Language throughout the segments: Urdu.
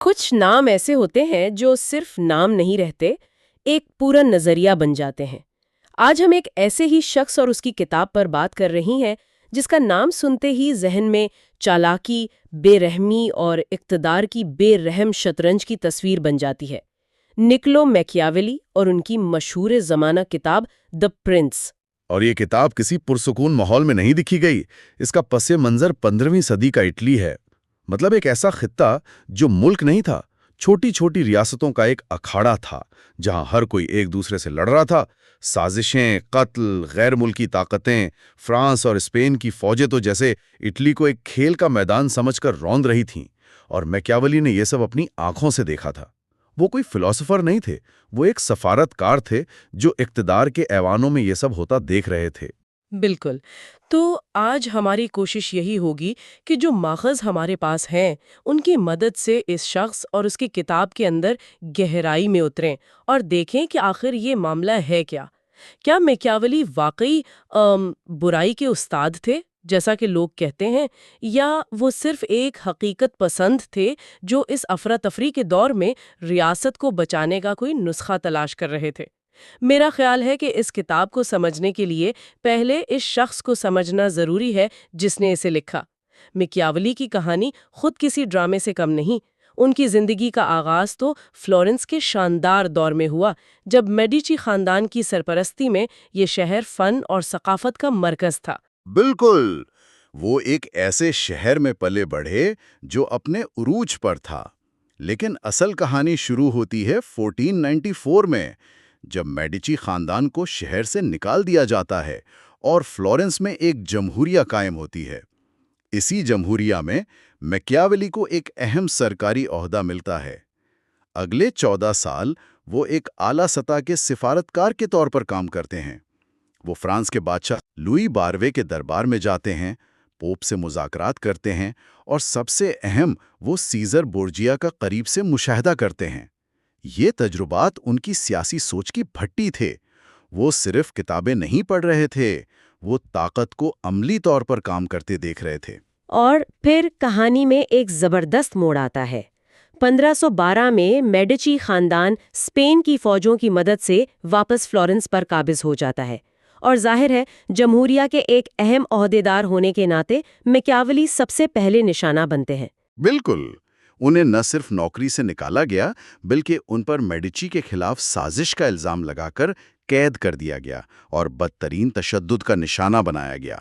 کچھ نام ایسے ہوتے ہیں جو صرف نام نہیں رہتے، ایک پورا نظریہ بن جاتے ہیں۔ آج ہم ایک ایسے ہی شخص اور اس کی کتاب پر بات کر رہی ہیں جس کا نام سنتے ہی ذہن میں چالاکی، بے رحمی اور اقتدار کی بے رحم شطرنج کی تصویر بن جاتی ہے۔ نکولو میکیاویلی اور ان کی مشہور زمانہ کتاب دی پرنس۔ اور یہ کتاب کسی پرسکون ماحول میں نہیں لکھی گئی۔ اس کا پس منظر 15ویں صدی کا اٹلی ہے۔ مطلب ایک ایسا خطہ جو ملک نہیں تھا، چھوٹی چھوٹی ریاستوں کا ایک اکھاڑا تھا جہاں ہر کوئی ایک دوسرے سے لڑ رہا تھا۔ سازشیں، قتل، غیر ملکی طاقتیں، فرانس اور اسپین کی فوجیں تو جیسے اٹلی کو ایک کھیل کا میدان سمجھ کر روند رہی تھیں، اور میکیاولی نے یہ سب اپنی آنکھوں سے دیکھا تھا۔ وہ کوئی فلسفر نہیں تھے، وہ ایک سفارت کار تھے جو اقتدار کے ایوانوں میں یہ سب ہوتا دیکھ رہے تھے۔ بالکل۔ تو آج ہماری کوشش یہی ہوگی کہ جو ماخذ ہمارے پاس ہیں ان کی مدد سے اس شخص اور اس کی کتاب کے اندر گہرائی میں اتریں اور دیکھیں کہ آخر یہ معاملہ ہے کیا۔ کیا میکیاولی واقعی برائی کے استاد تھے جیسا کہ لوگ کہتے ہیں، یا وہ صرف ایک حقیقت پسند تھے جو اس افراتفری کے دور میں ریاست کو بچانے کا کوئی نسخہ تلاش کر رہے تھے؟ میرا خیال ہے کہ اس کتاب کو سمجھنے کے لیے پہلے اس شخص کو سمجھنا ضروری ہے جس نے اسے لکھا۔ میکیاولی کی کہانی خود کسی ڈرامے سے کم نہیں۔ ان کی زندگی کا آغاز تو فلورنس کے شاندار دور میں ہوا، جب میڈیچی خاندان کی سرپرستی میں یہ شہر فن اور ثقافت کا مرکز تھا۔ بالکل، وہ ایک ایسے شہر میں پلے بڑھے جو اپنے عروج پر تھا۔ لیکن اصل کہانی شروع ہوتی ہے 1494 میں، جب میڈیچی خاندان کو شہر سے نکال دیا جاتا ہے اور فلورنس میں ایک جمہوریہ قائم ہوتی ہے۔ اسی جمہوریہ میں میکیاولی کو ایک اہم سرکاری عہدہ ملتا ہے۔ اگلے 14 سال وہ ایک اعلیٰ سطح کے سفارتکار کے طور پر کام کرتے ہیں۔ وہ فرانس کے بادشاہ لوئی 12ویں کے دربار میں جاتے ہیں، پوپ سے مذاکرات کرتے ہیں، اور سب سے اہم وہ سیزر بورجیا کا قریب سے مشاہدہ کرتے ہیں۔ یہ تجربات ان کی سیاسی سوچ کی بھٹی تھے۔ وہ صرف کتابیں نہیں پڑھ رہے تھے، وہ طاقت کو عملی طور پر کام کرتے دیکھ رہے تھے۔ اور پھر کہانی میں ایک زبردست موڑ آتا ہے۔ 1512 میں میڈیچی خاندان اسپین کی فوجوں کی مدد سے واپس فلورنس پر قابض ہو جاتا ہے، اور ظاہر ہے جمہوریہ کے ایک اہم عہدیدار ہونے کے ناطے میکیاولی سب سے پہلے نشانہ بنتے ہیں۔ بالکل، انہیں نہ صرف نوکری سے نکالا گیا بلکہ ان پر میڈیچی کے خلاف سازش کا الزام لگا کر قید کر دیا گیا اور بدترین تشدد کا نشانہ بنایا گیا۔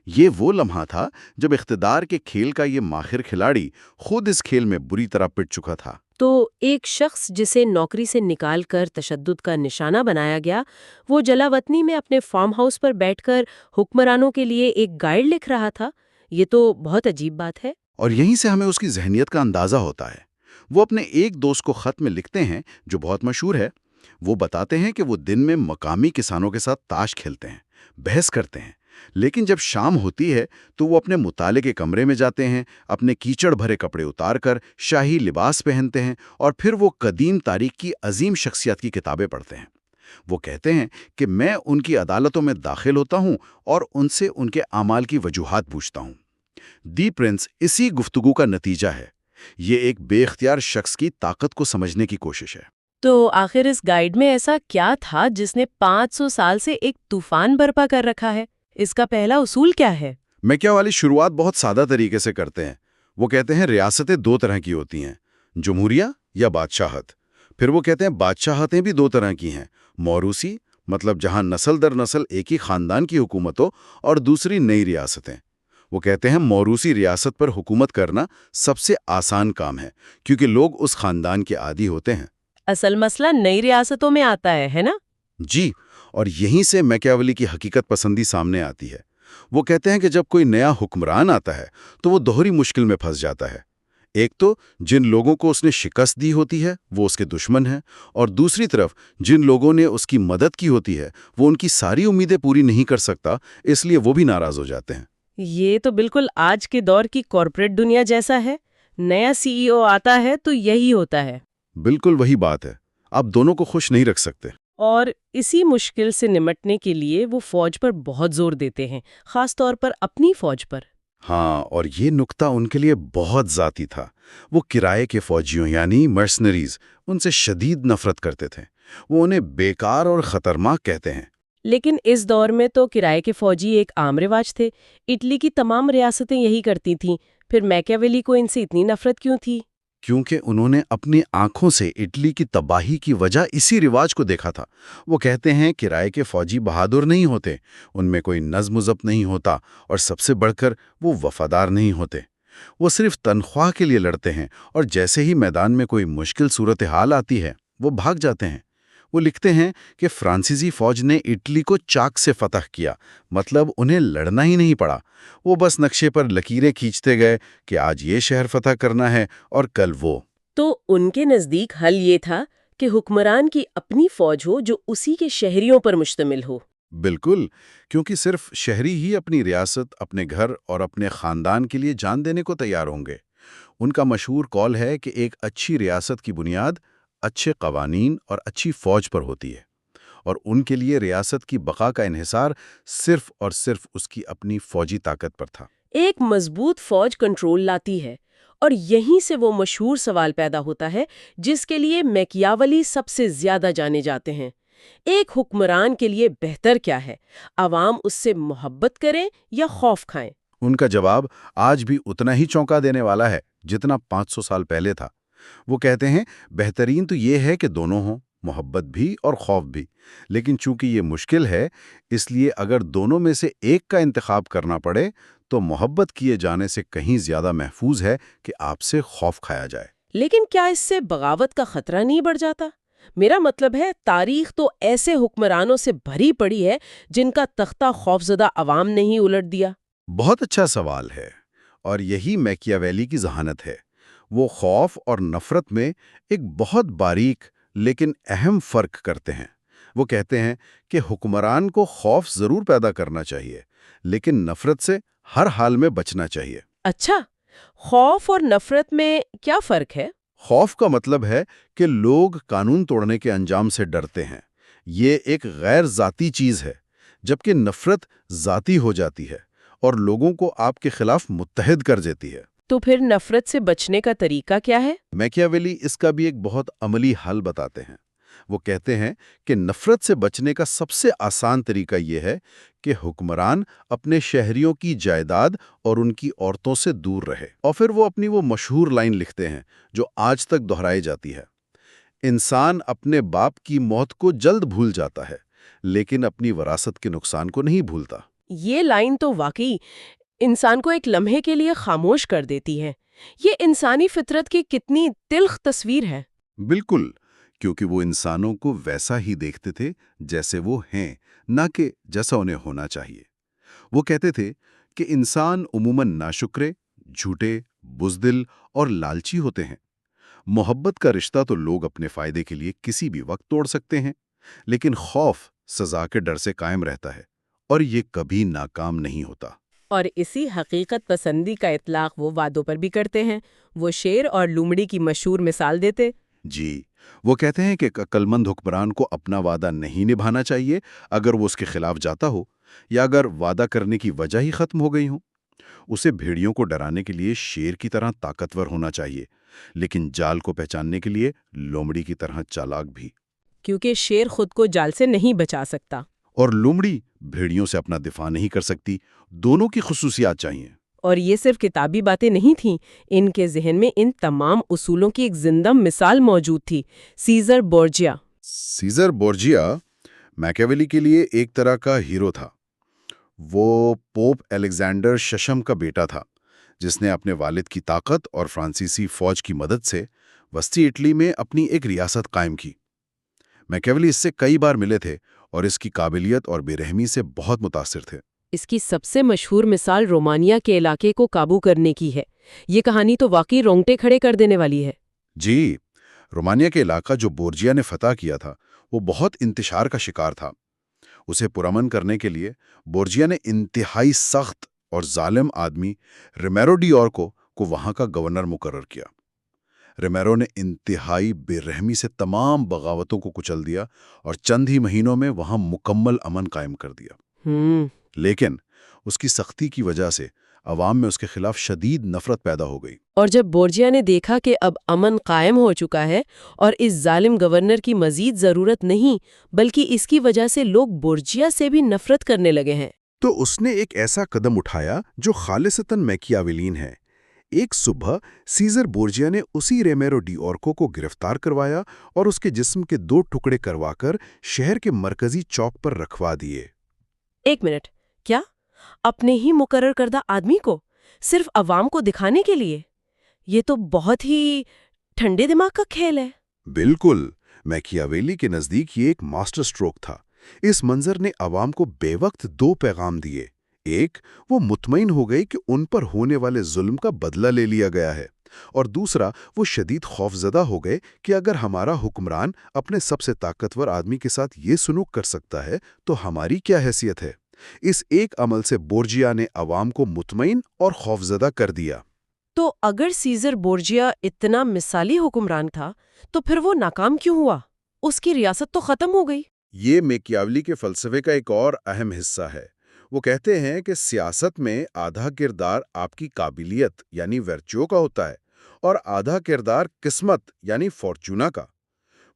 یہ وہ لمحہ تھا جب اقتدار کے کھیل کا یہ ماہر کھلاڑی خود اس کھیل میں بری طرح پٹ چکا تھا۔ تو ایک شخص جسے نوکری سے نکال کر تشدد کا نشانہ بنایا گیا، وہ جلاوطنی میں اپنے فارم ہاؤس پر بیٹھ کر حکمرانوں کے لیے ایک گائیڈ لکھ رہا تھا۔ یہ تو بہت عجیب بات ہے۔ اور یہیں سے ہمیں اس کی ذہنیت کا اندازہ ہوتا ہے۔ وہ اپنے ایک دوست کو خط میں لکھتے ہیں جو بہت مشہور ہے۔ وہ بتاتے ہیں کہ وہ دن میں مقامی کسانوں کے ساتھ تاش کھیلتے ہیں، بحث کرتے ہیں، لیکن جب شام ہوتی ہے تو وہ اپنے مطالعے کے کمرے میں جاتے ہیں، اپنے کیچڑ بھرے کپڑے اتار کر شاہی لباس پہنتے ہیں، اور پھر وہ قدیم تاریخ کی عظیم شخصیات کی کتابیں پڑھتے ہیں۔ وہ کہتے ہیں کہ میں ان کی عدالتوں میں داخل ہوتا ہوں اور ان سے ان کے اعمال کی وجوہات پوچھتا ہوں۔ دی پرنس اسی گفتگو کا نتیجہ ہے۔ یہ ایک بے اختیار شخص کی طاقت کو سمجھنے کی کوشش ہے۔ تو آخر اس گائیڈ میں ایسا کیا تھا جس نے 500 سال سے ایک طوفان برپا کر رکھا ہے؟ اس کا پہلا اصول کیا ہے؟ میکیاولی شروعات بہت سادہ طریقے سے کرتے ہیں۔ وہ کہتے ہیں ریاستیں دو طرح کی ہوتی ہیں، جمہوریہ یا بادشاہت۔ پھر وہ کہتے ہیں بادشاہتیں بھی دو طرح کی ہیں، موروثی مطلب جہاں نسل در نسل ایک ہی خاندان کی حکومت ہو، اور دوسری نئی ریاستیں۔ وہ کہتے ہیں موروثی ریاست پر حکومت کرنا سب سے آسان کام ہے کیونکہ لوگ اس خاندان کے عادی ہوتے ہیں۔ اصل مسئلہ نئی ریاستوں میں آتا ہے نا؟ جی، اور یہیں سے میکیاولی کی حقیقت پسندی سامنے آتی ہے۔ وہ کہتے ہیں کہ جب کوئی نیا حکمران آتا ہے تو وہ دوہری مشکل میں پھنس جاتا ہے۔ ایک تو جن لوگوں کو اس نے شکست دی ہوتی ہے وہ اس کے دشمن ہیں، اور دوسری طرف جن لوگوں نے اس کی مدد کی ہوتی ہے وہ ان کی ساری امیدیں پوری نہیں کر سکتا، اس لیے وہ بھی ناراض ہو جاتے ہیں۔ یہ تو بالکل آج کے دور کی کارپوریٹ دنیا جیسا ہے۔ نیا سی ای او آتا ہے تو یہی ہوتا ہے۔ بالکل وہی بات ہے، آپ دونوں کو خوش نہیں رکھ سکتے۔ اور اسی مشکل سے نمٹنے کے لیے وہ فوج پر بہت زور دیتے ہیں، خاص طور پر اپنی فوج پر۔ ہاں، اور یہ نکتہ ان کے لیے بہت ذاتی تھا۔ وہ کرائے کے فوجیوں یعنی مرسنریز ان سے شدید نفرت کرتے تھے۔ وہ انہیں بیکار اور خطرناک کہتے ہیں۔ لیکن اس دور میں تو کرائے کے فوجی ایک عام رواج تھے۔ اٹلی کی تمام ریاستیں یہی کرتی تھیں، پھر میکیاویلی کو ان سے اتنی نفرت کیوں تھی؟ کیونکہ انہوں نے اپنی آنکھوں سے اٹلی کی تباہی کی وجہ اسی رواج کو دیکھا تھا۔ وہ کہتے ہیں کرائے کے فوجی بہادر نہیں ہوتے، ان میں کوئی نظم و ضبط نہیں ہوتا، اور سب سے بڑھ کر وہ وفادار نہیں ہوتے۔ وہ صرف تنخواہ کے لیے لڑتے ہیں، اور جیسے ہی میدان میں کوئی مشکل صورتحال آتی ہے وہ بھاگ جاتے ہیں۔ وہ لکھتے ہیں کہ فرانسیسی فوج نے اٹلی کو چاک سے فتح کیا، مطلب انہیں لڑنا ہی نہیں پڑا۔ وہ بس نقشے پر لکیریں کھینچتے گئے کہ آج یہ شہر فتح کرنا ہے اور کل وہ۔ تو ان کے نزدیک حل یہ تھا کہ حکمران کی اپنی فوج ہو جو اسی کے شہریوں پر مشتمل ہو۔ بالکل، کیونکہ صرف شہری ہی اپنی ریاست، اپنے گھر اور اپنے خاندان کے لیے جان دینے کو تیار ہوں گے۔ ان کا مشہور قول ہے کہ ایک اچھی ریاست کی بنیاد اچھے قوانین اور اچھی فوج پر ہوتی ہے، اور ان کے لیے ریاست کی بقا کا انحصار صرف اور صرف اس کی اپنی فوجی طاقت پر تھا۔ ایک مضبوط فوج کنٹرول لاتی ہے، اور یہیں سے وہ مشہور سوال پیدا ہوتا ہے جس کے لیے میکیاولی سب سے زیادہ جانے جاتے ہیں۔ ایک حکمران کے لیے بہتر کیا ہے؟ عوام اس سے محبت کریں یا خوف کھائیں؟ ان کا جواب آج بھی اتنا ہی چونکا دینے والا ہے جتنا 500 سال پہلے تھا۔ وہ کہتے ہیں بہترین تو یہ ہے کہ دونوں ہوں، محبت بھی اور خوف بھی، لیکن چونکہ یہ مشکل ہے، اس لیے اگر دونوں میں سے ایک کا انتخاب کرنا پڑے تو محبت کیے جانے سے کہیں زیادہ محفوظ ہے کہ آپ سے خوف کھایا جائے۔ لیکن کیا اس سے بغاوت کا خطرہ نہیں بڑھ جاتا؟ میرا مطلب ہے تاریخ تو ایسے حکمرانوں سے بھری پڑی ہے جن کا تختہ خوفزدہ عوام نے ہی الٹ دیا۔ بہت اچھا سوال ہے، اور یہی میکیاویلی کی ذہانت ہے۔ وہ خوف اور نفرت میں ایک بہت باریک لیکن اہم فرق کرتے ہیں۔ وہ کہتے ہیں کہ حکمران کو خوف ضرور پیدا کرنا چاہیے، لیکن نفرت سے ہر حال میں بچنا چاہیے۔ اچھا، خوف اور نفرت میں کیا فرق ہے؟ خوف کا مطلب ہے کہ لوگ قانون توڑنے کے انجام سے ڈرتے ہیں، یہ ایک غیر ذاتی چیز ہے، جبکہ نفرت ذاتی ہو جاتی ہے اور لوگوں کو آپ کے خلاف متحد کر دیتی ہے۔ تو پھر نفرت سے بچنے کا طریقہ کیا ہے؟ میکیاویلی اس کا بھی ایک بہت عملی حل بتاتے ہیں۔ وہ کہتے ہیں کہ نفرت سے بچنے کا سب سے آسان طریقہ یہ ہے کہ حکمران اپنے شہریوں کی جائیداد اور ان کی عورتوں سے دور رہے۔ اور پھر وہ اپنی وہ مشہور لائن لکھتے ہیں جو آج تک دہرائی جاتی ہے: انسان اپنے باپ کی موت کو جلد بھول جاتا ہے، لیکن اپنی وراثت کے نقصان کو نہیں بھولتا۔ یہ لائن تو واقعی انسان کو ایک لمحے کے لیے خاموش کر دیتی ہے۔ یہ انسانی فطرت کی کتنی تلخ تصویر ہے۔ بالکل، کیونکہ وہ انسانوں کو ویسا ہی دیکھتے تھے جیسے وہ ہیں، نہ کہ جیسا انہیں ہونا چاہیے۔ وہ کہتے تھے کہ انسان عموماً ناشکرے، جھوٹے، بزدل اور لالچی ہوتے ہیں۔ محبت کا رشتہ تو لوگ اپنے فائدے کے لیے کسی بھی وقت توڑ سکتے ہیں، لیکن خوف سزا کے ڈر سے قائم رہتا ہے، اور یہ کبھی ناکام نہیں ہوتا۔ اور اسی حقیقت پسندی کا اطلاق وہ وعدوں پر بھی کرتے ہیں۔ وہ شیر اور لومڑی کی مشہور مثال دیتے۔ جی، وہ کہتے ہیں کہ ایک عقلمند حکمران کو اپنا وعدہ نہیں نبھانا چاہیے اگر وہ اس کے خلاف جاتا ہو، یا اگر وعدہ کرنے کی وجہ ہی ختم ہو گئی ہو۔ اسے بھیڑیوں کو ڈرانے کے لیے شیر کی طرح طاقتور ہونا چاہیے، لیکن جال کو پہچاننے کے لیے لومڑی کی طرح چالاک بھی۔ کیونکہ شیر خود کو جال سے نہیں بچا سکتا۔ اور لومڑی بھیڑیوں سے اپنا دفاع نہیں کر سکتی۔ دونوں کی خصوصیات چاہیے۔ اور یہ صرف کتابی باتیں نہیں تھیں، ان کے ذہن میں ان تمام اصولوں کی ایک زندہ مثال موجود تھی: سیزر بورجیا۔ سیزر بورجیا میکیاویلی کے لیے ایک طرح کا ہیرو تھا۔ وہ پوپ الیگزینڈر ششم کا بیٹا تھا، جس نے اپنے والد کی طاقت اور فرانسیسی فوج کی مدد سے وسطی اٹلی میں اپنی ایک ریاست قائم کی۔ میکیاویلی اس سے کئی بار ملے تھے اور اس کی قابلیت اور بے رحمی سے بہت متاثر تھے۔ اس کی سب سے مشہور مثال رومانیہ کے علاقے کو قابو کرنے کی ہے۔ یہ کہانی تو واقعی رونگٹے کھڑے کر دینے والی ہے۔ جی، رومانیہ کے علاقہ جو بورجیا نے فتح کیا تھا وہ بہت انتشار کا شکار تھا۔ اسے پرامن کرنے کے لیے بورجیا نے انتہائی سخت اور ظالم آدمی ریمیرو ڈی اورکو کو وہاں کا گورنر مقرر کیا۔ ریمیرو نے انتہائی بے رحمی سے تمام بغاوتوں کو کچل دیا اور چند ہی مہینوں میں وہاں مکمل امن قائم کر دیا۔ لیکن اس کی سختی کی وجہ سے عوام میں اس کے خلاف شدید نفرت پیدا ہو گئی۔ اور جب بورجیا نے دیکھا کہ اب امن قائم ہو چکا ہے اور اس ظالم گورنر کی مزید ضرورت نہیں بلکہ اس کی وجہ سے لوگ بورجیا سے بھی نفرت کرنے لگے ہیں، تو اس نے ایک ایسا قدم اٹھایا جو خالصتاً میکیاویلین ہے۔ ایک صبح سیزر بورجیا نے اسی ریمیرو ڈی اورکو کو گرفتار کروایا اور اس کے جسم کے 2 ٹکڑے کروا کر شہر کے مرکزی چوک پر رکھوا دیے۔ ایک منٹ، کیا اپنے ہی مقرر کردہ آدمی کو صرف عوام کو دکھانے کے لیے؟ یہ تو بہت ہی ٹھنڈے دماغ کا کھیل ہے۔ بالکل، میکیاویلی کے نزدیک یہ ایک ماسٹر سٹروک تھا۔ اس منظر نے عوام کو بے وقت 2 پیغام دیے۔ ایک، وہ مطمئن ہو گئی کہ ان پر ہونے والے ظلم کا بدلہ لے لیا گیا ہے، اور دوسرا، وہ شدید خوفزدہ ہو گئے کہ اگر ہمارا حکمران اپنے سب سے طاقتور آدمی کے ساتھ یہ سلوک کر سکتا ہے تو ہماری کیا حیثیت ہے۔ اس ایک عمل سے بورجیا نے عوام کو مطمئن اور خوفزدہ کر دیا۔ تو اگر سیزر بورجیا اتنا مثالی حکمران تھا تو پھر وہ ناکام کیوں ہوا؟ اس کی ریاست تو ختم ہو گئی۔ یہ میکیاولی کے فلسفے کا ایک اور اہم حصہ ہے۔ وہ کہتے ہیں کہ سیاست میں آدھا کردار آپ کی قابلیت یعنی ورچو کا ہوتا ہے اور آدھا کردار قسمت یعنی فارچونا کا۔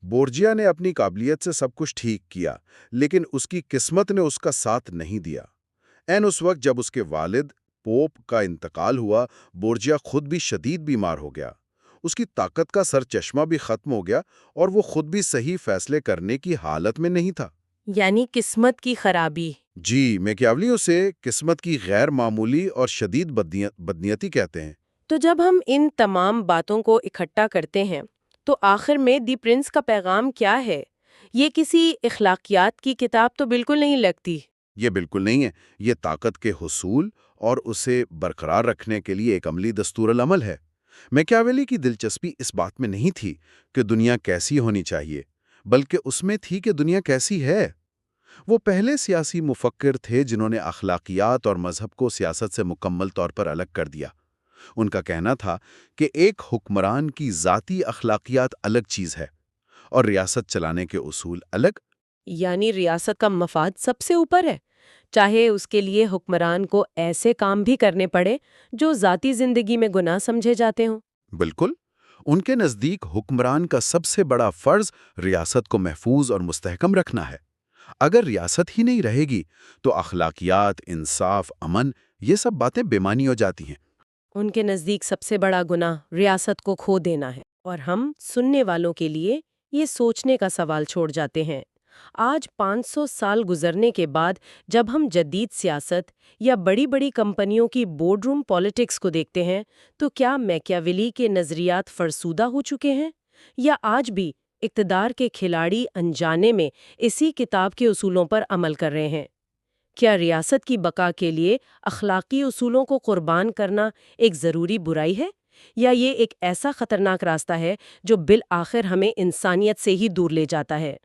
بورجیا نے اپنی قابلیت سے سب کچھ ٹھیک کیا، لیکن اس کی قسمت نے اس کا ساتھ نہیں دیا۔ اس وقت جب اس کے والد پوپ کا انتقال ہوا، بورجیا خود بھی شدید بیمار ہو گیا۔ اس کی طاقت کا سر چشمہ بھی ختم ہو گیا اور وہ خود بھی صحیح فیصلے کرنے کی حالت میں نہیں تھا۔ یعنی قسمت کی خرابی۔ جی، میکیاولی اسے قسمت کی غیر معمولی اور شدید بدنیتی کہتے ہیں۔ تو جب ہم ان تمام باتوں کو اکٹھا کرتے ہیں تو آخر میں دی پرنس کا پیغام کیا ہے؟ یہ کسی اخلاقیات کی کتاب تو بالکل نہیں لگتی۔ یہ بالکل نہیں ہے۔ یہ طاقت کے حصول اور اسے برقرار رکھنے کے لیے ایک عملی دستور العمل ہے۔ میکیاویلی کی دلچسپی اس بات میں نہیں تھی کہ دنیا کیسی ہونی چاہیے، بلکہ اس میں تھی کہ دنیا کیسی ہے۔ وہ پہلے سیاسی مفکر تھے جنہوں نے اخلاقیات اور مذہب کو سیاست سے مکمل طور پر الگ کر دیا۔ ان کا کہنا تھا کہ ایک حکمران کی ذاتی اخلاقیات الگ چیز ہے اور ریاست چلانے کے اصول الگ۔ یعنی ریاست کا مفاد سب سے اوپر ہے، چاہے اس کے لیے حکمران کو ایسے کام بھی کرنے پڑے جو ذاتی زندگی میں گناہ سمجھے جاتے ہوں۔ بالکل، ان کے نزدیک حکمران کا سب سے بڑا فرض ریاست کو محفوظ اور مستحکم رکھنا ہے۔ اگر ریاست ہی نہیں رہے گی تو اخلاقیات، انصاف، امن، یہ سب باتیں بے معنی ہو جاتی ہیں۔ ان کے نزدیک سب سے بڑا گناہ ریاست کو کھو دینا ہے، اور ہم سننے والوں کے لیے یہ سوچنے کا سوال چھوڑ جاتے ہیں۔ آج 500 سال گزرنے کے بعد جب ہم جدید سیاست یا بڑی بڑی کمپنیوں کی بورڈ روم پالیٹکس کو دیکھتے ہیں تو کیا میکیاویلی کے نظریات فرسودہ ہو چکے ہیں، یا آج بھی اقتدار کے کھلاڑی انجانے میں اسی کتاب کے اصولوں پر عمل کر رہے ہیں؟ کیا ریاست کی بقا کے لیے اخلاقی اصولوں کو قربان کرنا ایک ضروری برائی ہے، یا یہ ایک ایسا خطرناک راستہ ہے جو بالآخر ہمیں انسانیت سے ہی دور لے جاتا ہے؟